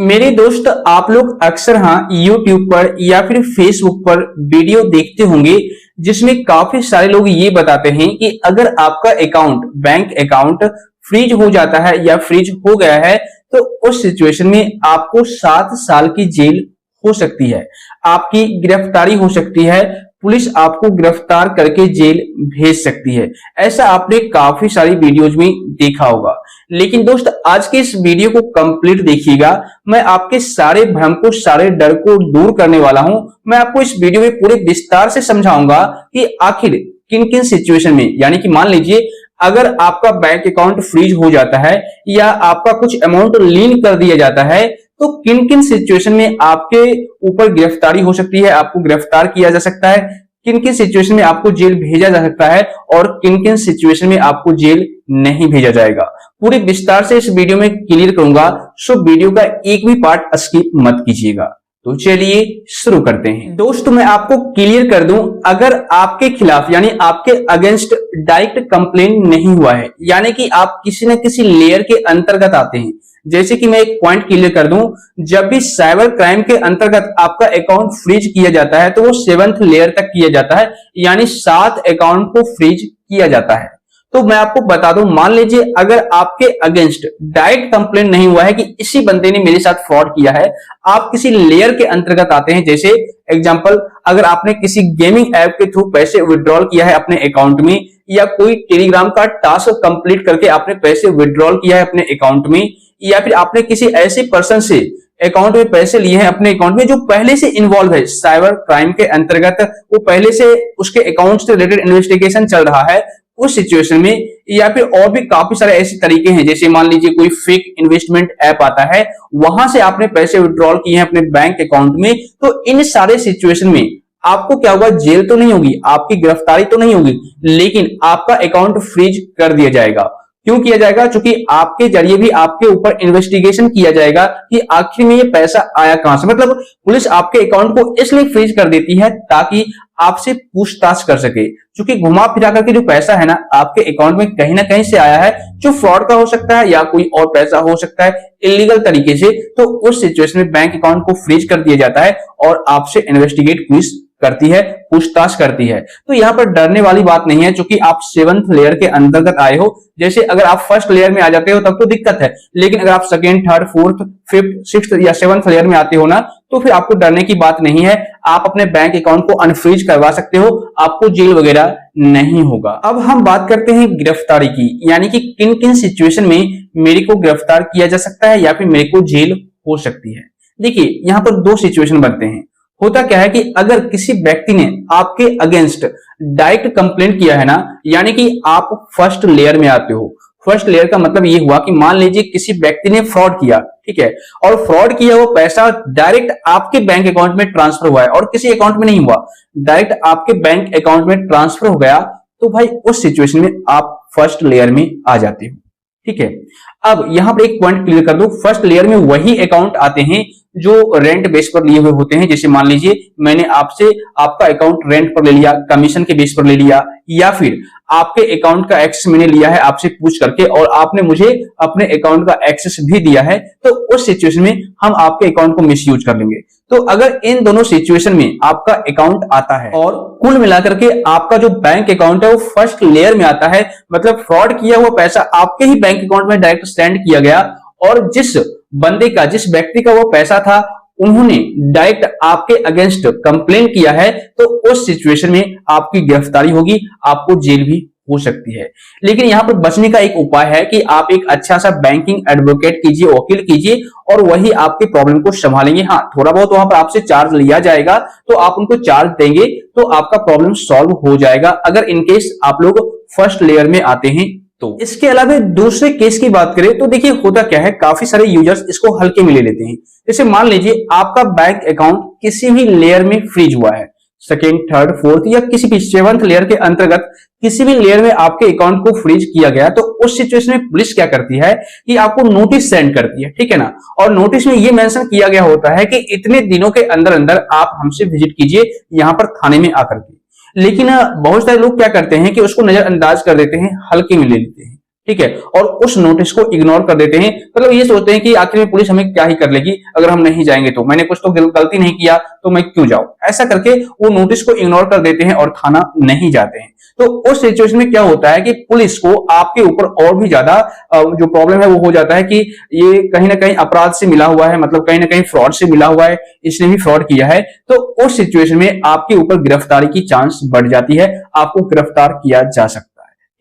मेरे दोस्त, आप लोग अक्सर YouTube पर या फिर Facebook पर वीडियो देखते होंगे जिसमें काफी सारे लोग ये बताते हैं कि अगर आपका अकाउंट, बैंक अकाउंट फ्रीज हो जाता है या फ्रीज हो गया है तो उस सिचुएशन में आपको 7 साल की जेल हो सकती है, आपकी गिरफ्तारी हो सकती है, पुलिस आपको गिरफ्तार करके जेल भेज सकती है। ऐसा आपने काफी सारी वीडियोज में देखा होगा। लेकिन दोस्त, आज के इस वीडियो को कंप्लीट देखिएगा। मैं आपके सारे भ्रम को, सारे डर को दूर करने वाला हूं। मैं आपको इस वीडियो में पूरे विस्तार से समझाऊंगा कि आखिर किन किन सिचुएशन में, यानी कि मान लीजिए अगर आपका बैंक अकाउंट फ्रीज हो जाता है या आपका कुछ अमाउंट लीन कर दिया जाता है तो किन किन सिचुएशन में आपके ऊपर गिरफ्तारी हो सकती है, आपको गिरफ्तार किया जा सकता है, किन किन सिचुएशन में आपको जेल भेजा जा सकता है और किन किन सिचुएशन में आपको जेल नहीं भेजा जाएगा। पूरे विस्तार से इस वीडियो में क्लियर करूंगा, सो वीडियो का एक भी पार्ट स्किप मत कीजिएगा। तो चलिए शुरू करते हैं। दोस्तों, मैं आपको क्लियर कर दूं, अगर आपके खिलाफ यानी आपके अगेंस्ट डायरेक्ट कंप्लेन नहीं हुआ है, यानी कि आप किसी न किसी लेयर के अंतर्गत आते हैं, जैसे कि मैं एक पॉइंट क्लियर कर दूं, जब भी साइबर क्राइम के अंतर्गत आपका अकाउंट फ्रीज किया जाता है तो वो 7th लेयर तक किया जाता है, यानी 7 अकाउंट को फ्रीज किया जाता है। तो मैं आपको बता दूं, मान लीजिए अगर आपके अगेंस्ट डायरेक्ट कंप्लेंट नहीं हुआ है कि इसी बंदे ने मेरे साथ फ्रॉड किया है, आप किसी लेयर के अंतर्गत आते हैं। जैसे एग्जांपल, अगर आपने किसी गेमिंग ऐप के थ्रू पैसे विड्रॉल किया है अपने अकाउंट में, या कोई टेलीग्राम का टास्क कंप्लीट करके आपने पैसे विड्रॉल किया है अपने अकाउंट में, या फिर आपने किसी ऐसे पर्सन से अकाउंट में पैसे लिए हैं अपने अकाउंट में जो पहले से इन्वॉल्व है साइबर क्राइम के अंतर्गत, वो पहले से उसके अकाउंट से रिलेटेड इन्वेस्टिगेशन चल रहा है, उस सिचुएशन में, या फिर और भी काफी सारे ऐसे तरीके हैं। जैसे मान लीजिए कोई फेक इन्वेस्टमेंट ऐप आता है, वहां से आपने पैसे विड्रॉल किए हैं अपने बैंक अकाउंट में, तो इन सारे सिचुएशन में आपको क्या होगा, जेल तो नहीं होगी, आपकी गिरफ्तारी तो नहीं होगी, लेकिन आपका अकाउंट फ्रीज कर दिया जाएगा। क्यों किया जाएगा? क्योंकि आपके जरिए भी आपके ऊपर इन्वेस्टिगेशन किया जाएगा कि आखिर में ये पैसा आया कहां से। मतलब पुलिस आपके अकाउंट को इसलिए फ्रीज कर देती है ताकि आपसे पूछताछ कर सके, क्योंकि घुमा फिरा करके जो पैसा है ना आपके अकाउंट में कहीं ना कहीं से आया है, जो फ्रॉड का हो सकता है या कोई और पैसा हो सकता है इलीगल तरीके से। तो उस सिचुएशन में बैंक अकाउंट को फ्रीज कर दिया जाता है और आपसे इन्वेस्टिगेट पुलिस करती है, पूछताछ करती है। तो यहाँ पर डरने वाली बात नहीं है, क्योंकि आप 7th लेयर के अंतर्गत आए हो। जैसे अगर आप फर्स्ट लेयर में आ जाते हो तब तो दिक्कत है, लेकिन अगर आप 2nd, 3rd, 4th, 5th, 6th या 7th लेयर में आते हो ना, तो फिर आपको डरने की बात नहीं है। आप अपने बैंक अकाउंट को अनफ्रीज करवा सकते हो, आपको जेल वगैरह नहीं होगा। अब हम बात करते हैं गिरफ्तारी की, यानी कि किन किन सिचुएशन में मेरे को गिरफ्तार किया जा सकता है या फिर मेरे को जेल हो सकती है। देखिए, यहाँ पर 2 सिचुएशन बनते हैं। होता क्या है कि अगर किसी व्यक्ति ने आपके अगेंस्ट डायरेक्ट कंप्लेंट किया है ना, यानी कि आप फर्स्ट लेयर में आते हो। फर्स्ट लेयर का मतलब ये हुआ कि मान लीजिए किसी व्यक्ति ने फ्रॉड किया, ठीक है, और फ्रॉड किया वो पैसा डायरेक्ट आपके बैंक अकाउंट में ट्रांसफर हुआ है और किसी अकाउंट में नहीं हुआ, डायरेक्ट आपके बैंक अकाउंट में ट्रांसफर हो गया, तो भाई उस सिचुएशन में आप फर्स्ट लेयर में आ जाते हो। ठीक है, अब यहां पर एक पॉइंट क्लियर कर दो, फर्स्ट लेयर में वही अकाउंट आते हैं जो रेंट बेस पर लिए हुए होते हैं। जैसे मान लीजिए मैंने आपसे आपका अकाउंट रेंट पर ले लिया, कमीशन के बेस पर ले लिया, या फिर आपके अकाउंट का एक्सेस मैंने लिया है आपसे पूछ करके और आपने मुझे अपने अकाउंट का एक्सेस भी दिया है, तो उस सिचुएशन में हम आपके अकाउंट को मिसयूज कर लेंगे। तो अगर इन दोनों सिचुएशन में आपका अकाउंट आता है और कुल मिलाकर के आपका जो बैंक अकाउंट है वो फर्स्ट लेयर में आता है, मतलब फ्रॉड किया हुआ पैसा आपके ही बैंक अकाउंट में डायरेक्ट सेंड किया गया, और जिस बंदे का, जिस व्यक्ति का वो पैसा था, उन्होंने डायरेक्ट आपके अगेंस्ट कंप्लेन किया है, तो उस सिचुएशन में आपकी गिरफ्तारी होगी, आपको जेल भी हो सकती है। लेकिन यहां पर बचने का एक उपाय है कि आप एक अच्छा सा बैंकिंग एडवोकेट कीजिए, वकील कीजिए, और वही आपके प्रॉब्लम को संभालेंगे। हाँ, थोड़ा बहुत वहां पर आपसे चार्ज लिया जाएगा, तो आप उनको चार्ज देंगे तो आपका प्रॉब्लम सॉल्व हो जाएगा, अगर इनकेस आप लोग फर्स्ट लेयर में आते हैं तो। इसके अलावा दूसरे केस की बात करें तो देखिए होता क्या है, काफी सारे यूजर्स इसको हल्के में ले लेते हैं। जैसे मान लीजिए आपका बैंक अकाउंट किसी भी लेयर में फ्रीज हुआ है, 2nd, 3rd, 4th या किसी भी 7th लेयर के अंतर्गत किसी भी लेयर में आपके अकाउंट को फ्रीज किया गया, तो उस सिचुएशन में पुलिस क्या करती है कि आपको नोटिस सेंड करती है, ठीक है ना। और नोटिस में ये मेंशन किया गया होता है कि इतने दिनों के अंदर अंदर आप हमसे विजिट कीजिए यहाँ पर थाने में आकर के। लेकिन बहुत सारे लोग क्या करते हैं कि उसको नजरअंदाज कर देते हैं, हल्के में ले लेते हैं, ठीक है, और उस नोटिस को इग्नोर कर देते हैं। मतलब ये सोचते हैं कि आखिर में पुलिस हमें क्या ही कर लेगी, अगर हम नहीं जाएंगे तो, मैंने कुछ तो गलती नहीं किया तो मैं क्यों जाऊं, ऐसा करके वो नोटिस को इग्नोर कर देते हैं और थाना नहीं जाते हैं। तो उस सिचुएशन में क्या होता है कि पुलिस को आपके ऊपर और भी ज्यादा जो प्रॉब्लम है वो हो जाता है कि ये कहीं ना कहीं अपराध से मिला हुआ है, मतलब कहीं ना कहीं फ्रॉड से मिला हुआ है, इसने भी फ्रॉड किया है। तो उस सिचुएशन में आपके ऊपर गिरफ्तारी की चांस बढ़ जाती है, आपको गिरफ्तार किया जा सकता है।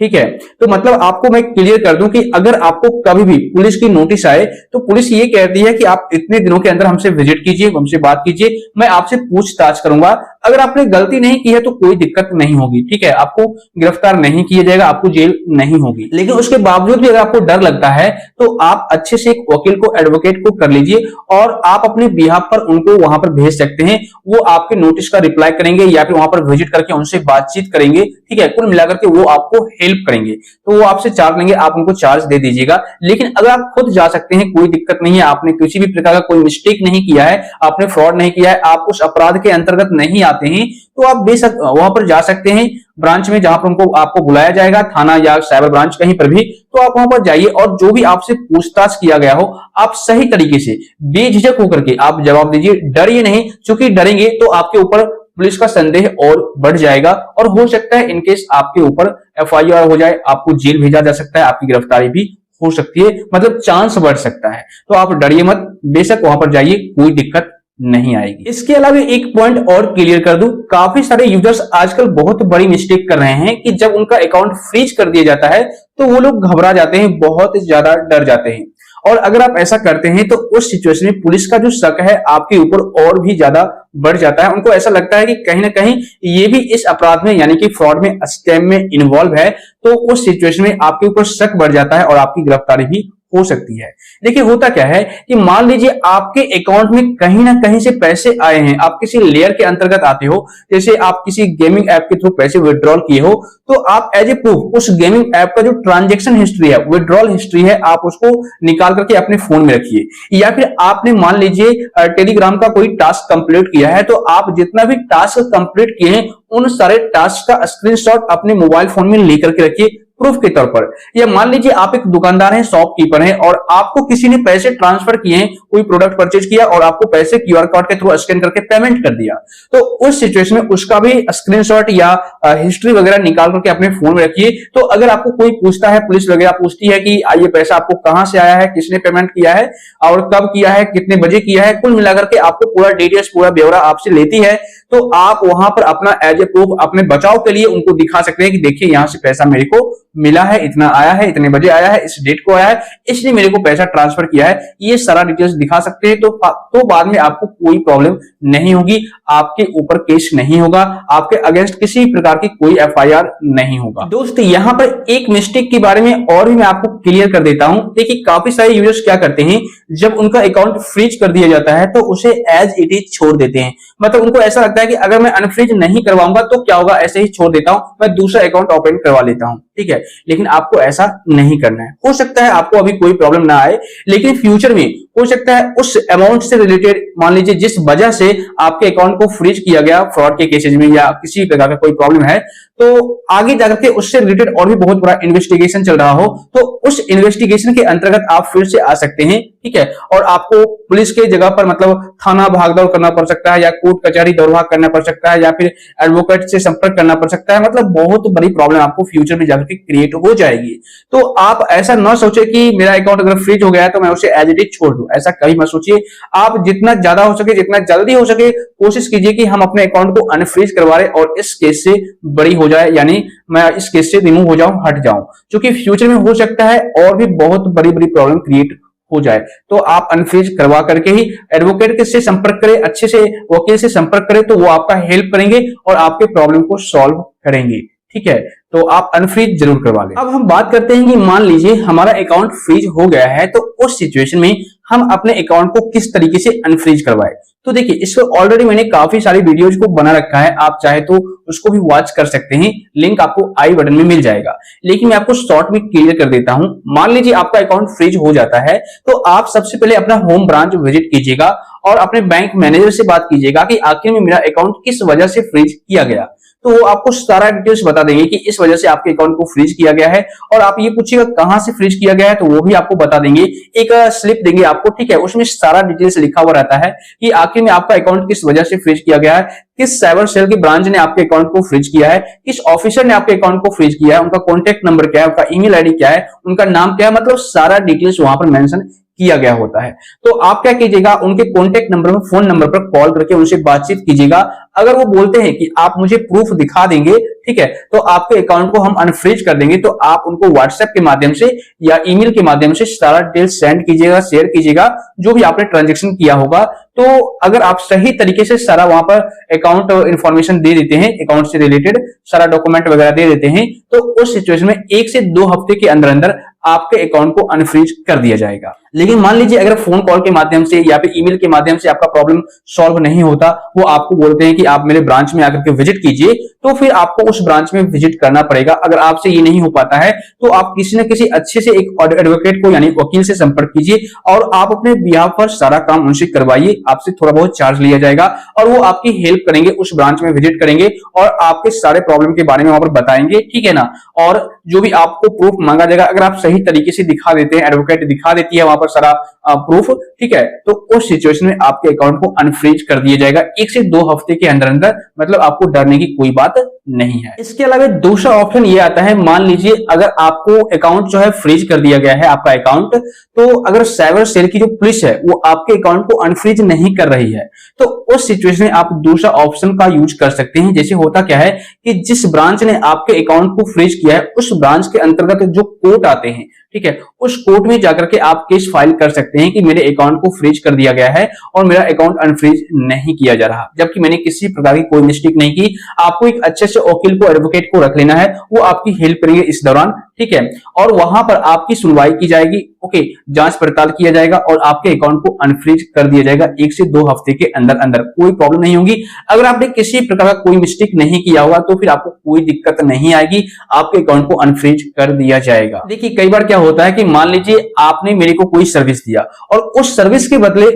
ठीक है, तो मतलब आपको मैं क्लियर कर दूं कि अगर आपको कभी भी पुलिस की नोटिस आए तो पुलिस ये कहती है कि आप इतने दिनों के अंदर हमसे विजिट कीजिए, हमसे बात कीजिए, मैं आपसे पूछताछ करूंगा। अगर आपने गलती नहीं की है तो कोई दिक्कत नहीं होगी, ठीक है, आपको गिरफ्तार नहीं किया जाएगा, आपको जेल नहीं होगी। लेकिन उसके बावजूद भी अगर आपको डर लगता है तो आप अच्छे से एक वकील को, एडवोकेट को कर लीजिए और आप अपने बिहाफ पर उनको वहां पर भेज सकते हैं। वो आपके नोटिस का रिप्लाई करेंगे या फिर वहां पर विजिट करके उनसे बातचीत करेंगे, ठीक है, कुल मिलाकर के वो आपको हेल्प करेंगे। तो वो आपसे चार्ज लेंगे, आप उनको चार्ज दे दीजिएगा। लेकिन अगर आप खुद जा सकते हैं, कोई दिक्कत नहीं है, आपने किसी भी प्रकार का कोई मिस्टेक नहीं किया है, आपने फ्रॉड नहीं किया है, आप उस अपराध के अंतर्गत नहीं आते हैं, तो आप बेशक वहां पर जा सकते हैं ब्रांच में, जहां पर उनको आपको बुलाया जाएगा, थाना या साइबर ब्रांच कहीं पर भी। तो आप वहां पर जाइए और जो भी आपसे पूछताछ किया गया हो आप सही तरीके से बेझिझक होकर के आप जवाब दीजिए, डरिए नहीं, क्योंकि डरेंगे तो आपके ऊपर पुलिस का संदेह और बढ़ जाएगा और हो सकता है इनकेस आपके ऊपर एफआईआर हो जाए, आपको जेल भेजा जा सकता है, आपकी गिरफ्तारी भी हो सकती है, मतलब चांस बढ़ सकता है। तो आप डरिए मत, बेशक वहां पर जाइए, कोई दिक्कत नहीं आएगी। इसके अलावा एक पॉइंट और क्लियर कर दूं, काफी सारे यूजर्स आजकल बहुत बड़ी मिस्टेक कर रहे हैं कि जब उनका अकाउंट फ्रीज कर दिया जाता है तो वो लोग घबरा जाते हैं, बहुत ज्यादा डर जाते हैं। और अगर आप ऐसा करते हैं तो उस सिचुएशन में पुलिस का जो शक है आपके ऊपर और भी ज्यादा बढ़ जाता है। उनको ऐसा लगता है कि कहीं ना कहीं ये भी इस अपराध में यानी कि फ्रॉड में, स्कैम में इन्वॉल्व है। तो उस सिचुएशन में आपके ऊपर शक बढ़ जाता है और आपकी गिरफ्तारी भी हो सकती है। देखिए होता क्या है कि मान लीजिए आपके अकाउंट में कहीं ना कहीं से पैसे आए हैं, आप किसी लेयर के अंतर्गत आते हो, जैसे आप किसी गेमिंग ऐप के थ्रू पैसे विड्रॉल किए हो, तो आप एज ए प्रूफ उस गेमिंग ऐप का जो ट्रांजैक्शन हिस्ट्री है, विड्रॉल हिस्ट्री है, आप उसको निकाल करके अपने फोन में रखिए। या फिर आपने मान लीजिए टेलीग्राम का कोई टास्क कंप्लीट किया है, तो आप जितना भी टास्क कंप्लीट किए हैं उन सारे टास्क का स्क्रीनशॉट अपने मोबाइल फोन में लेकर के रखिए प्रूफ के तौर पर। या मान लीजिए आप एक दुकानदार हैं, शॉपकीपर हैं और आपको किसी ने पैसे ट्रांसफर किए हैं, कोई प्रोडक्ट परचेज किया और आपको पैसे क्यूआर कोड के थ्रू स्कैन करके पेमेंट कर दिया, तो उस सिचुएशन में उसका भी स्क्रीनशॉट या हिस्ट्री वगैरह निकाल करके अपने फोन में रखिए। तो अगर आपको कोई पूछता है, पुलिस वगैरह पूछती है कि ये पैसा आपको कहां से आया है, किसने पेमेंट किया है और कब किया है, कितने बजे किया है, कुल मिलाकर के आपको पूरा डिटेल्स, पूरा ब्यौरा आपसे लेती है, तो आप वहां पर अपना एज ए प्रूफ अपने बचाव के लिए उनको दिखा सकते हैं कि देखिए यहां से पैसा मेरे को मिला है, इतना आया है, इतने बजे आया है, इस डेट को आया है, इसने मेरे को पैसा ट्रांसफर किया है, ये सारा डिटेल्स दिखा सकते हैं। तो बाद में आपको कोई प्रॉब्लम नहीं होगी, आपके ऊपर केस नहीं होगा, आपके अगेंस्ट किसी प्रकार की कोई एफआईआर नहीं होगा। दोस्त यहां पर एक मिस्टेक के बारे में और भी मैं आपको क्लियर कर देता हूं। देखिए काफी सारे यूजर्स क्या करते हैं, जब उनका अकाउंट फ्रीज कर दिया जाता है तो उसे एज इट इज छोड़ देते हैं। मतलब उनको ऐसा लगता है कि अगर मैं अनफ्रीज नहीं करवाऊंगा तो क्या होगा, ऐसे ही छोड़ देता हूं, मैं दूसरा अकाउंट ओपन करवा लेता हूं, ठीक है। लेकिन आपको ऐसा नहीं करना है। हो सकता है आपको अभी कोई प्रॉब्लम ना आए, लेकिन फ्यूचर में हो सकता है उस अमाउंट से रिलेटेड, मान लीजिए जिस वजह से आपके अकाउंट को फ्रीज किया गया फ्रॉड के केसेज में या किसी प्रकार का कोई प्रॉब्लम है, तो आगे जाकर के उससे रिलेटेड और भी बहुत बड़ा इन्वेस्टिगेशन चल रहा हो, तो उस इन्वेस्टिगेशन के अंतर्गत आप फिर से आ सकते हैं, ठीक है। और आपको पुलिस के जगह पर मतलब थाना भागदौड़ करना पड़ सकता है या कोर्ट कचहरी दौड़भाग करना पड़ सकता है या फिर एडवोकेट से संपर्क करना पड़ सकता है। मतलब बहुत बड़ी प्रॉब्लम आपको फ्यूचर में जाकर के क्रिएट हो जाएगी। तो आप ऐसा ना सोचे कि मेरा अकाउंट अगर फ्रीज हो गया है तो मैं उसे एज इट इज छोड़ दूं, ऐसा कभी मत सोचिए। आप जितना ज्यादा हो सके, जितना जल्दी हो सके कोशिश कीजिए कि हम अपने अकाउंट को अनफ्रीज करवा रहे और इस केस से बड़ी हो जाए, यानी मैं इस केस से रिमूव हो जाऊं, हट जाऊं, क्योंकि फ्यूचर में हो सकता है और भी बहुत बड़ी बड़ी प्रॉब्लम क्रिएट हो जाए। तो आप अनफ्रीज करवा करके ही एडवोकेट से संपर्क करें, अच्छे से वकील से संपर्क करें, तो वो आपका हेल्प करेंगे और आपके प्रॉब्लम को सॉल्व करेंगे, ठीक है। तो आप अनफ्रीज जरूर करवा लें। अब हम बात करते हैं कि मान लीजिए हमारा अकाउंट फ्रीज हो गया है, तो उस सिचुएशन में हम अपने अकाउंट को किस तरीके से अनफ्रीज करवाएं। तो देखिए इसको ऑलरेडी मैंने काफी सारी वीडियोज को बना रखा है, आप चाहे तो उसको भी वॉच कर सकते हैं, लिंक आपको आई बटन में मिल जाएगा। लेकिन मैं आपको शॉर्ट में क्लियर कर देता हूं। मान लीजिए आपका अकाउंट फ्रीज हो जाता है, तो आप सबसे पहले अपना होम ब्रांच विजिट कीजिएगा और अपने बैंक मैनेजर से बात कीजिएगा कि आखिर में मेरा अकाउंट किस वजह से फ्रीज किया गया। तो वो आपको सारा डिटेल्स बता देंगे कि इस वजह से आपके अकाउंट को फ्रीज किया गया है। और आप ये पूछिएगा कहां से फ्रीज किया गया है, तो वो भी आपको बता देंगे। एक स्लिप देंगे आपको, ठीक है, उसमें सारा डिटेल्स लिखा हुआ रहता है कि आखिर में आपका अकाउंट किस वजह से फ्रीज किया गया है, किस साइबर सेल की ब्रांच ने आपके अकाउंट को फ्रीज किया है, किस ऑफिसर ने आपके अकाउंट को फ्रीज किया है, उनका कॉन्टैक्ट नंबर क्या है, उनका ईमेल आईडी क्या है, उनका नाम क्या है, मतलब सारा डिटेल्स वहां पर मेंशन किया गया होता है। तो आप क्या कीजिएगा, उनके कॉन्टैक्ट नंबर में फोन नंबर पर कॉल करके उनसे बातचीत कीजिएगा। अगर वो बोलते हैं कि आप मुझे प्रूफ दिखा देंगे, ठीक है, तो आपके अकाउंट को हम अनफ्रीज कर देंगे, तो आप उनको व्हाट्सएप के माध्यम से या ईमेल के माध्यम से सारा डिटेल्स सेंड कीजिएगा, शेयर कीजिएगा, जो भी आपने ट्रांजेक्शन किया होगा। तो अगर आप सही तरीके से सारा वहां पर अकाउंट इंफॉर्मेशन दे देते हैं, अकाउंट से रिलेटेड सारा डॉक्यूमेंट वगैरह दे देते हैं, तो उस सिचुएशन में 1 से 2 हफ्ते के अंदर अंदर आपके अकाउंट को अनफ्रीज कर दिया जाएगा। लेकिन मान लीजिए अगर फोन कॉल के माध्यम से या फिर ईमेल के माध्यम से आपका प्रॉब्लम सॉल्व नहीं होता, वो आपको बोलते हैं कि आप मेरे ब्रांच में आकर के विजिट कीजिए, तो फिर आपको उस ब्रांच में विजिट करना पड़ेगा। अगर आपसे ये नहीं हो पाता है तो आप किसी न किसी अच्छे से एक एडवोकेट को यानी वकील से संपर्क कीजिए और आप अपने बिहाफ पर सारा काम उनसे करवाइए। आपसे थोड़ा बहुत चार्ज लिया जाएगा और वो आपकी हेल्प करेंगे, उस ब्रांच में विजिट करेंगे और आपके सारे प्रॉब्लम के बारे में वहां पर बताएंगे, ठीक है ना। और जो भी आपको प्रूफ मांगा जाएगा, अगर आप सही तरीके से दिखा देते हैं, एडवोकेट दिखा देती है वहां पर सारा प्रूफ, ठीक है, तो उस सिचुएशन में आपके अकाउंट को अनफ्रीज कर दिया जाएगा 1 से 2 हफ्ते के अंदर अंदर। मतलब आपको डरने की कोई बात नहीं है। इसके अलावा दूसरा ऑप्शन ये आता है, मान लीजिए अगर आपको अकाउंट जो है फ्रीज कर दिया गया है आपका अकाउंट, तो अगर साइबर सेल की जो पुलिस है वो आपके अकाउंट को अनफ्रीज नहीं कर रही है, तो उस सिचुएशन में आप दूसरा ऑप्शन का यूज कर सकते हैं। जैसे होता क्या है कि जिस ब्रांच ने आपके अकाउंट को फ्रीज किया है उस ब्रांच के अंतर्गत जो कोर्ट आते हैं, ठीक है, उस कोर्ट में जाकर के आप केस फाइल कर सकते हैं कि मेरे अकाउंट को फ्रीज कर दिया गया है और मेरा अकाउंट अनफ्रीज नहीं किया जा रहा, जबकि मैंने किसी प्रकार की कोई मिस्टेक नहीं की। आपको एक अच्छे से वकील को, एडवोकेट को रख लेना है, वो आपकी हेल्प करेंगे इस दौरान, ठीक है, और वहां पर आपकी सुनवाई की जाएगी, ओके, जांच पड़ताल किया जाएगा और आपके अकाउंट को अनफ्रीज कर दिया जाएगा 1 से 2 हफ्ते के अंदर अंदर। कोई प्रॉब्लम नहीं होगी। अगर आपने किसी प्रकार का कोई मिस्टेक नहीं किया होगा तो फिर आपको कोई दिक्कत नहीं आएगी, आपके अकाउंट को अनफ्रीज कर दिया जाएगा। देखिए कई बार क्या होता है कि मान लीजिए आपने मेरे को कोई सर्विस दिया और उस सर्विस के बदले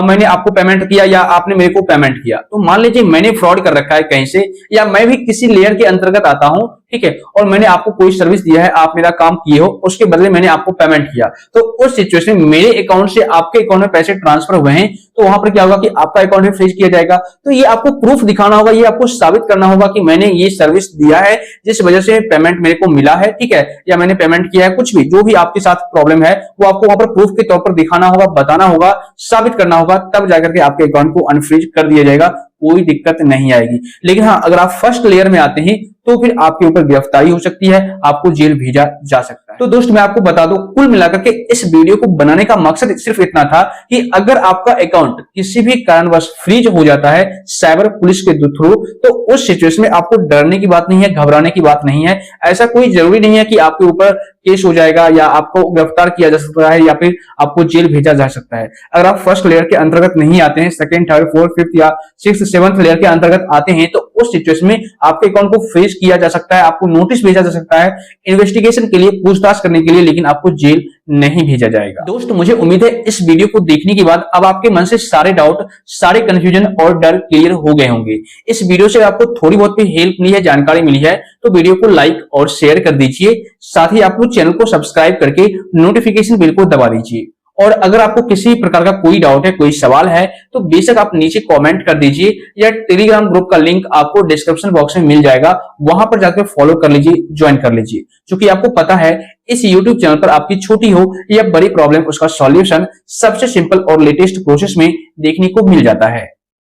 मैंने आपको पेमेंट किया या आपने मेरे को पेमेंट किया, तो मान लीजिए मैंने फ्रॉड कर रखा है कहीं से, या मैं भी किसी लेयर के अंतर्गत आता हूं, ठीक है, और मैंने आपको कोई सर्विस दिया है, आप मेरा काम किए हो, उसके बदले मैंने आपको पेमेंट किया, तो उस सिचुएशन में मेरे अकाउंट से आपके अकाउंट में पैसे ट्रांसफर हुए हैं, तो वहां पर क्या होगा कि आपका अकाउंट भी फ्रीज किया जाएगा। तो ये आपको प्रूफ दिखाना होगा, ये आपको साबित करना होगा कि मैंने ये सर्विस दिया है जिस वजह से पेमेंट मेरे को मिला है, ठीक है, या मैंने पेमेंट किया है, कुछ भी जो भी आपके साथ प्रॉब्लम है वो आपको वहां पर प्रूफ के तौर पर दिखाना होगा, बताना होगा, साबित करना होगा, तब जाकर के आपके अकाउंट को अनफ्रीज कर दिया जाएगा। कोई दिक्कत नहीं आएगी। लेकिन हाँ, अगर आप फर्स्ट लेयर में आते हैं तो फिर आपके ऊपर गिरफ्तारी हो सकती है, आपको जेल भेजा जा सकता है। तो दोस्त मैं आपको बता दूं, कुल मिलाकर के इस वीडियो को बनाने का मकसद सिर्फ इतना था कि अगर आपका अकाउंट किसी भी कारणवश फ्रीज हो जाता है साइबर पुलिस के थ्रू, तो उस सिचुएशन में आपको डरने की बात नहीं है, घबराने की बात नहीं है। ऐसा कोई जरूरी नहीं है कि आपके ऊपर केस हो जाएगा या आपको गिरफ्तार किया जा सकता है या फिर आपको जेल भेजा जा सकता है। अगर आप फर्स्ट लेयर के अंतर्गत नहीं आते हैं, सेकंड, थर्ड, फोर्थ, फिफ्थ या सिक्स्थ, सेवंथ लेयर के अंतर्गत आते हैं, तो उस सिचुएशन में आपके अकाउंट को फ्रीज किया जा सकता है, आपको नोटिस भेजा जा सकता है इन्वेस्टिगेशन के लिए, पूछताछ करने के लिए, लेकिन आपको जेल नहीं भेजा जाएगा। दोस्त मुझे उम्मीद है इस वीडियो को देखने के बाद अब आपके मन से सारे डाउट, सारे कंफ्यूजन और डर क्लियर हो गए होंगे। इस वीडियो से आपको थोड़ी बहुत भी हेल्प मिली है, जानकारी मिली है, तो वीडियो को लाइक और शेयर कर दीजिए। साथ ही आप लोग चैनल को सब्सक्राइब करके नोटिफिकेशन बिल को दबा दीजिए। और अगर आपको किसी प्रकार का कोई डाउट है, कोई सवाल है, तो बेशक आप नीचे कमेंट कर दीजिए या टेलीग्राम ग्रुप का लिंक आपको डिस्क्रिप्शन बॉक्स में मिल जाएगा, वहां पर जाकर फॉलो कर लीजिए, ज्वाइन कर लीजिए। क्योंकि आपको पता है इस YouTube चैनल पर आपकी छोटी हो या बड़ी प्रॉब्लम, उसका सॉल्यूशन सबसे सिंपल और लेटेस्ट प्रोसेस में देखने को मिल जाता है।